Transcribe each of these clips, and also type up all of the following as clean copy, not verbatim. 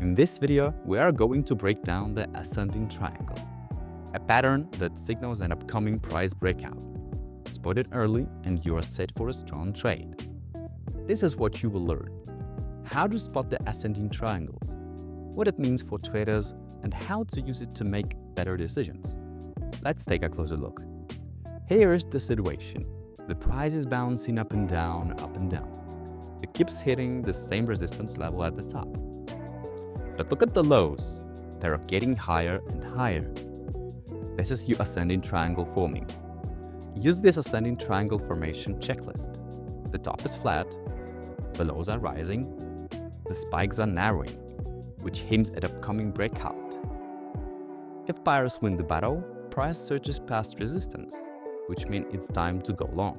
In this video, we are going to break down the ascending triangle, a pattern that signals an upcoming price breakout. Spot it early and you are set for a strong trade. This is what you will learn: how to spot the ascending triangles, what it means for traders, and how to use it to make better decisions. Let's take a closer look. Here's the situation. The price is bouncing up and down, up and down. It keeps hitting the same resistance level at the top. But look at the lows. They are getting higher and higher. This is your ascending triangle forming. Use this ascending triangle formation checklist. The top is flat, the lows are rising, the spikes are narrowing, which hints at upcoming breakout. If buyers win the battle, price surges past resistance, which means it's time to go long.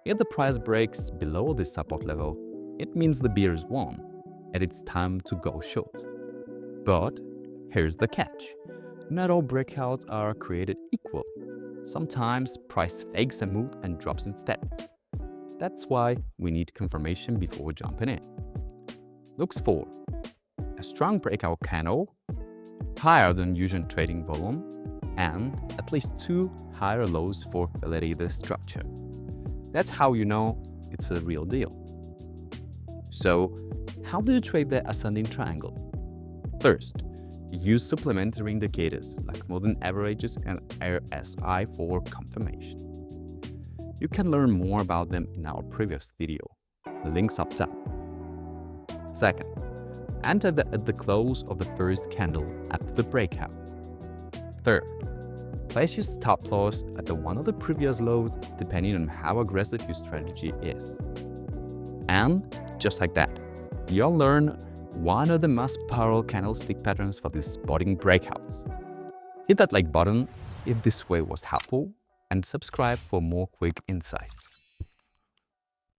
If the price breaks below this support level, it means the bears won, and it's time to go short. But here's the catch. Not all breakouts are created equal. Sometimes price fakes a move and drops instead. That's why we need confirmation before jumping in. Looks for a strong breakout candle, higher than usual trading volume, and at least 2 higher lows for validate the structure. That's how you know it's a real deal. So, how do you trade the ascending triangle? First, use supplementary indicators like moving averages and RSI for confirmation. You can learn more about them in our previous video. The link's up top. Second, enter at the close of the first candle after the breakout. Third, place your stop loss at the one of the previous lows depending on how aggressive your strategy is. And just like that, you'll learn one of the most powerful candlestick patterns for these spotting breakouts. Hit that like button if this way was helpful, and subscribe for more quick insights.